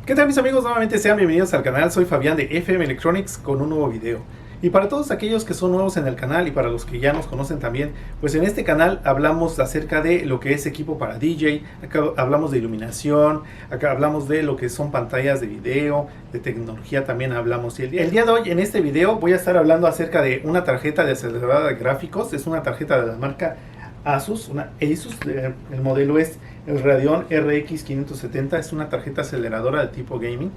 ¿Qué tal mis amigos? Nuevamente sean bienvenidos al canal, soy Fabián de FM Electronics con un nuevo video. Y para todos aquellos que son nuevos en el canal y para los que ya nos conocen también, pues en este canal hablamos acerca de lo que es equipo para DJ, acá hablamos de iluminación, acá hablamos de lo que son pantallas de video, de tecnología también hablamos. Y el día de hoy en este video voy a estar hablando acerca de una tarjeta de aceleradora de gráficos, es una tarjeta de la marca Asus, una Asus, el modelo es el Radeon RX 570, es una tarjeta aceleradora de tipo gaming.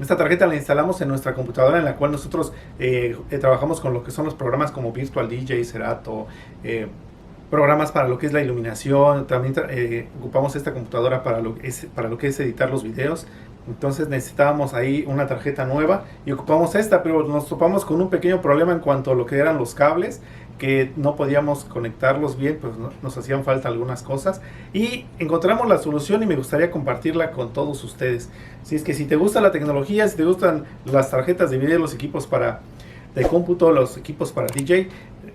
Esta tarjeta la instalamos en nuestra computadora, en la cual nosotros trabajamos con lo que son los programas como Virtual DJ, Serato, programas para lo que es la iluminación. También ocupamos esta computadora para lo que es editar los videos. Entonces necesitábamos ahí una tarjeta nueva y ocupamos esta, pero nos topamos con un pequeño problema en cuanto a lo que eran los cables, que no podíamos conectarlos bien, pues nos hacían falta algunas cosas y encontramos la solución y me gustaría compartirla con todos ustedes. Si es que si te gusta la tecnología, si te gustan las tarjetas de video, los equipos de cómputo, los equipos para DJ,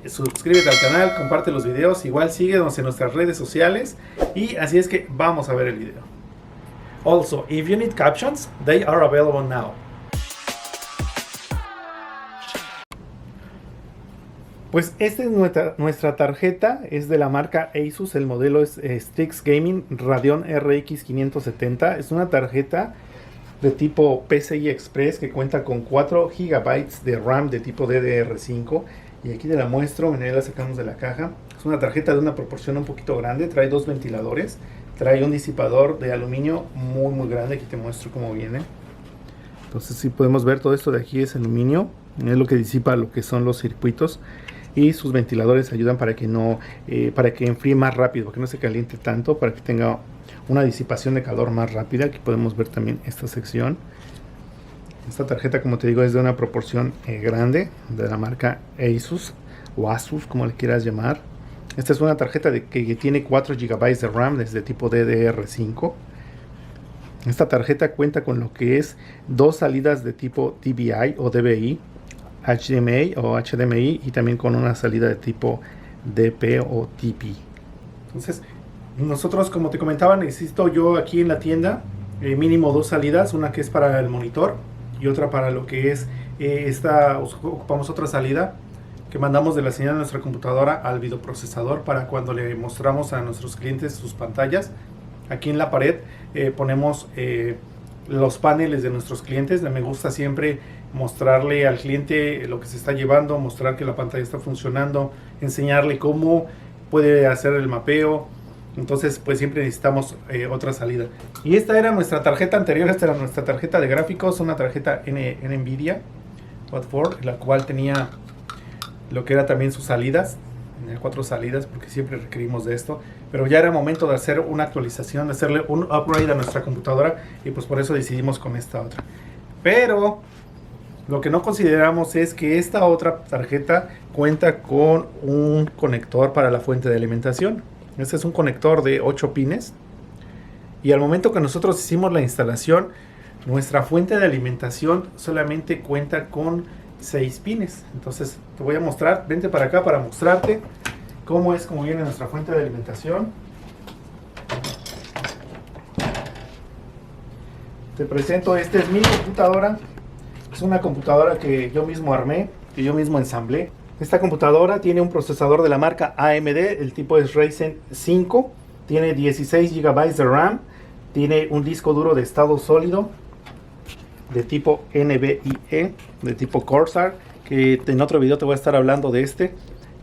suscríbete al canal, comparte los videos, igual síguenos en nuestras redes sociales y así es que vamos a ver el video. Also, if you need captions, they are available now. Pues esta es nuestra tarjeta, es de la marca Asus, el modelo es Strix Gaming Radeon RX 570. Es una tarjeta de tipo PCI Express que cuenta con 4 GB de RAM de tipo DDR5. Y aquí te la muestro, la sacamos de la caja. Es una tarjeta de una proporción un poquito grande, trae 2 ventiladores, trae un disipador de aluminio muy grande. Aquí te muestro cómo viene. Entonces si podemos ver, todo esto de aquí es aluminio, es lo que disipa lo que son los circuitos. Y sus ventiladores ayudan para que para que enfríe más rápido, que no se caliente tanto, para que tenga una disipación de calor más rápida. Aquí podemos ver también esta sección. Esta tarjeta, como te digo, es de una proporción grande, de la marca Asus o Asus, como le quieras llamar. Esta es una tarjeta que tiene 4 GB de RAM desde tipo DDR5. Esta tarjeta cuenta con lo que es 2 salidas de tipo DVI o DVI, HDMI o HDMI, y también con una salida de tipo DP o TP. Entonces nosotros, como te comentaba, necesito yo aquí en la tienda mínimo 2 salidas, una que es para el monitor y otra para lo que es ocupamos otra salida que mandamos de la señal de nuestra computadora al videoprocesador para cuando le mostramos a nuestros clientes sus pantallas. Aquí en la pared ponemos los paneles de nuestros clientes. Me gusta siempre mostrarle al cliente lo que se está llevando, mostrar que la pantalla está funcionando, enseñarle cómo puede hacer el mapeo. Entonces pues siempre necesitamos otra salida. Y esta era nuestra tarjeta anterior, esta era nuestra tarjeta de gráficos, una tarjeta NVIDIA Quad-4, la cual tenía lo que era también sus salidas, tenía 4 salidas porque siempre requerimos de esto, pero ya era momento de hacer una actualización, de hacerle un upgrade a nuestra computadora y pues por eso decidimos con esta otra. Pero lo que no consideramos es que esta otra tarjeta cuenta con un conector para la fuente de alimentación. Este es un conector de 8 pines y al momento que nosotros hicimos la instalación, nuestra fuente de alimentación solamente cuenta con 6 pines. Entonces te voy a mostrar, vente para acá para mostrarte cómo viene nuestra fuente de alimentación. Te presento, esta es mi computadora. Es una computadora que yo mismo armé, que yo mismo ensamblé. Esta computadora tiene un procesador de la marca AMD, el tipo es Ryzen 5, tiene 16 GB de RAM, tiene un disco duro de estado sólido de tipo NVIe, de tipo Corsair, que en otro video te voy a estar hablando de este.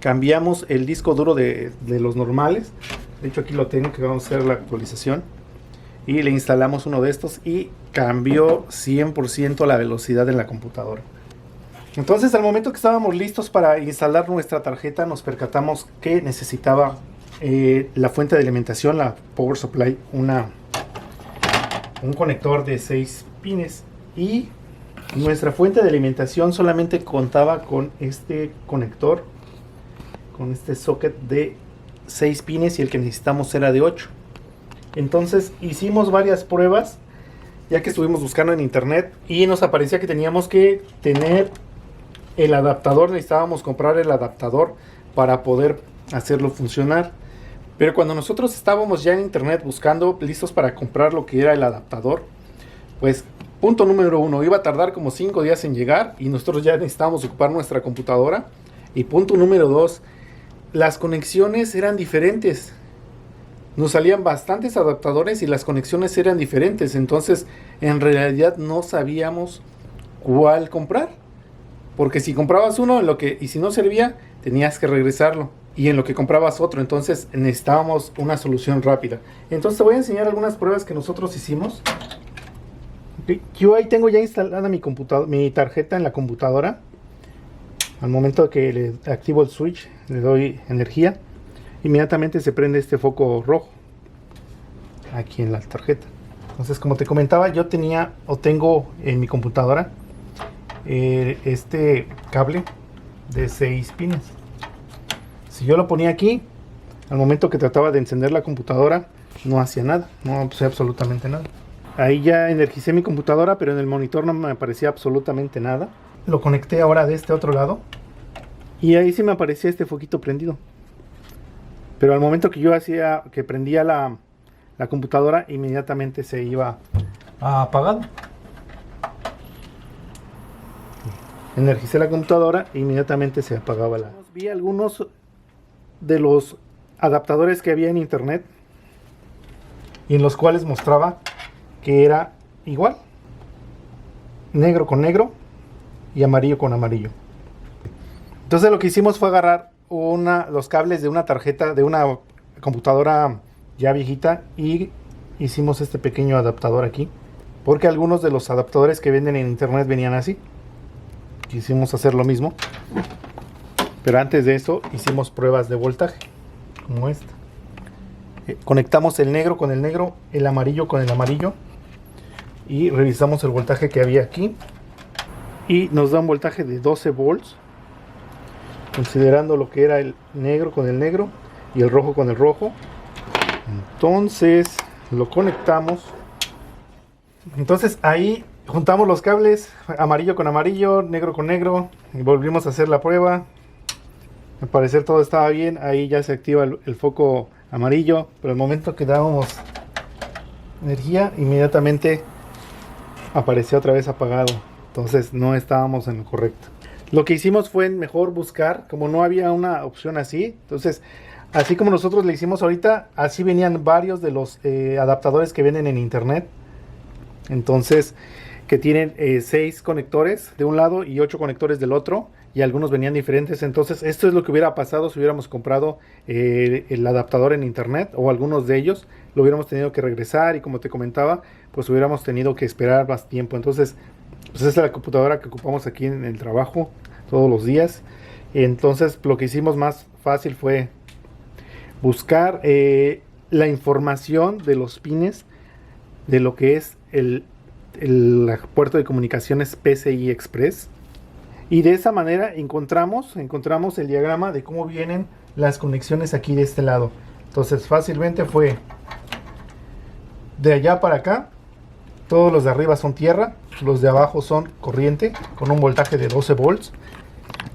Cambiamos el disco duro de los normales, de hecho aquí lo tengo, que vamos a hacer la actualización, y le instalamos uno de estos y cambió 100% la velocidad en la computadora. Entonces al momento que estábamos listos para instalar nuestra tarjeta, nos percatamos que necesitaba la fuente de alimentación, la Power Supply, un conector de 6 pines, y nuestra fuente de alimentación solamente contaba con este conector, con este socket de 6 pines, y el que necesitamos era de 8. Entonces hicimos varias pruebas, ya que estuvimos buscando en internet y nos aparecía que teníamos que tener el adaptador, necesitábamos comprar el adaptador para poder hacerlo funcionar. Pero cuando nosotros estábamos ya en internet buscando, listos para comprar lo que era el adaptador, pues Punto número 1, iba a tardar como 5 días en llegar y nosotros ya necesitábamos ocupar nuestra computadora. Y punto número 2, las conexiones eran diferentes. Nos salían bastantes adaptadores y las conexiones eran diferentes. Entonces, en realidad no sabíamos cuál comprar. Porque si comprabas uno y si no servía, tenías que regresarlo. Y en lo que comprabas otro, entonces necesitábamos una solución rápida. Entonces te voy a enseñar algunas pruebas que nosotros hicimos. Yo ahí tengo ya instalada mi tarjeta en la computadora. Al momento que le activo el switch, le doy energía, inmediatamente se prende este foco rojo aquí en la tarjeta. Entonces, como te comentaba, yo tengo en mi computadora este cable de 6 pines. Si yo lo ponía aquí, al momento que trataba de encender la computadora, no hacía nada, no hacía absolutamente nada. Ahí ya energicé mi computadora, pero en el monitor no me aparecía absolutamente nada. Lo conecté ahora de este otro lado y ahí sí me aparecía este foquito prendido. Pero al momento que yo prendía la computadora, inmediatamente se iba a apagar. Energicé la computadora e inmediatamente se apagaba la. Vi algunos de los adaptadores que había en internet y en los cuales mostraba que era igual, negro con negro y amarillo con amarillo. Entonces lo que hicimos fue agarrar los cables de una tarjeta de una computadora ya viejita y hicimos este pequeño adaptador aquí, porque algunos de los adaptadores que venden en internet venían así. Quisimos hacer lo mismo, pero antes de eso hicimos pruebas de voltaje como esta. Conectamos el negro con el negro, el amarillo con el amarillo y revisamos el voltaje que había aquí y nos da un voltaje de 12 volts, considerando lo que era el negro con el negro y el rojo con el rojo. Entonces lo conectamos. Entonces ahí juntamos los cables, amarillo con amarillo, negro con negro, y volvimos a hacer la prueba. Al parecer todo estaba bien. Ahí ya se activa el foco amarillo, pero al momento que dábamos energía, inmediatamente apareció otra vez apagado. Entonces no estábamos en lo correcto. Lo que hicimos fue mejor buscar, como no había una opción así. Entonces, así como nosotros le hicimos ahorita, así venían varios de los adaptadores que venden en internet. Entonces, que tienen 6 conectores de un lado y 8 conectores del otro, y algunos venían diferentes. Entonces esto es lo que hubiera pasado si hubiéramos comprado el adaptador en internet, o algunos de ellos lo hubiéramos tenido que regresar, y como te comentaba, pues hubiéramos tenido que esperar más tiempo. Entonces pues esta es la computadora que ocupamos aquí en el trabajo todos los días. Entonces lo que hicimos más fácil fue buscar la información de los pines de lo que es el puerto de comunicaciones PCI Express, y de esa manera encontramos el diagrama de cómo vienen las conexiones aquí de este lado. Entonces fácilmente fue de allá para acá. Todos los de arriba son tierra, los de abajo son corriente con un voltaje de 12 volts.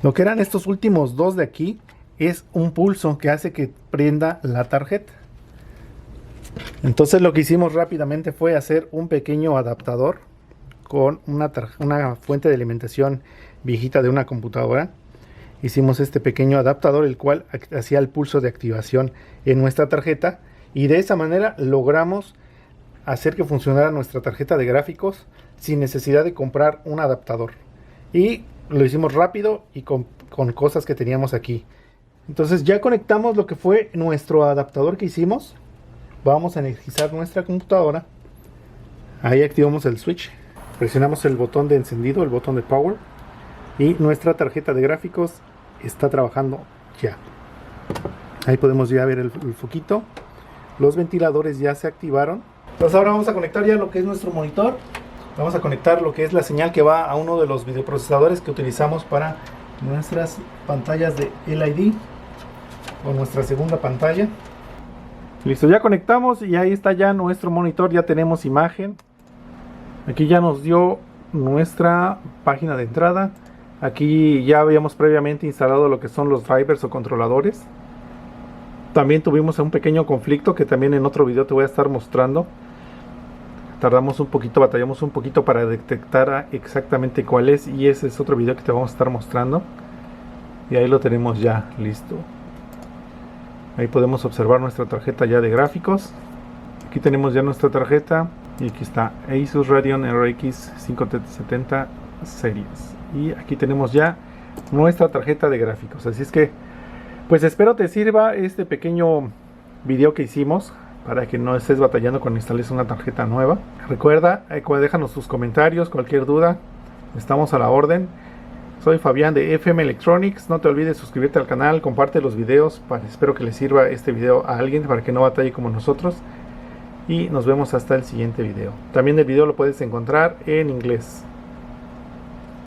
Lo que eran estos últimos dos de aquí es un pulso que hace que prenda la tarjeta. Entonces lo que hicimos rápidamente fue hacer un pequeño adaptador con una fuente de alimentación viejita de una computadora. Hicimos este pequeño adaptador, el cual hacía el pulso de activación en nuestra tarjeta, y de esa manera logramos hacer que funcionara nuestra tarjeta de gráficos sin necesidad de comprar un adaptador, y lo hicimos rápido y con cosas que teníamos aquí. Entonces ya conectamos lo que fue nuestro adaptador que hicimos. Vamos a energizar nuestra computadora. Ahí activamos el switch, presionamos el botón de encendido, el botón de power, y nuestra tarjeta de gráficos está trabajando ya. Ahí podemos ya ver el foquito. Los ventiladores ya se activaron. Entonces ahora vamos a conectar ya lo que es nuestro monitor. Vamos a conectar lo que es la señal que va a uno de los videoprocesadores que utilizamos para nuestras pantallas de LID, o nuestra segunda pantalla. Listo, ya conectamos y ahí está ya nuestro monitor. Ya tenemos imagen. Aquí ya nos dio nuestra página de entrada. Aquí ya habíamos previamente instalado lo que son los drivers o controladores. También tuvimos un pequeño conflicto que también en otro video te voy a estar mostrando. tardamos un poquito, batallamos un poquito para detectar exactamente cuál es, y ese es otro video que te vamos a estar mostrando. Y ahí lo tenemos ya listo. Ahí podemos observar nuestra tarjeta ya de gráficos. Aquí tenemos ya nuestra tarjeta y aquí está Asus Radeon RX 570 Series. Y aquí tenemos ya nuestra tarjeta de gráficos. Así es que pues espero te sirva este pequeño video que hicimos para que no estés batallando cuando instales una tarjeta nueva. Recuerda, déjanos tus comentarios, cualquier duda, estamos a la orden. Soy Fabián de FM Electronics. No te olvides suscribirte al canal, comparte los videos, espero que les sirva este video a alguien para que no batalle como nosotros. Y nos vemos hasta el siguiente video. También el video lo puedes encontrar en inglés.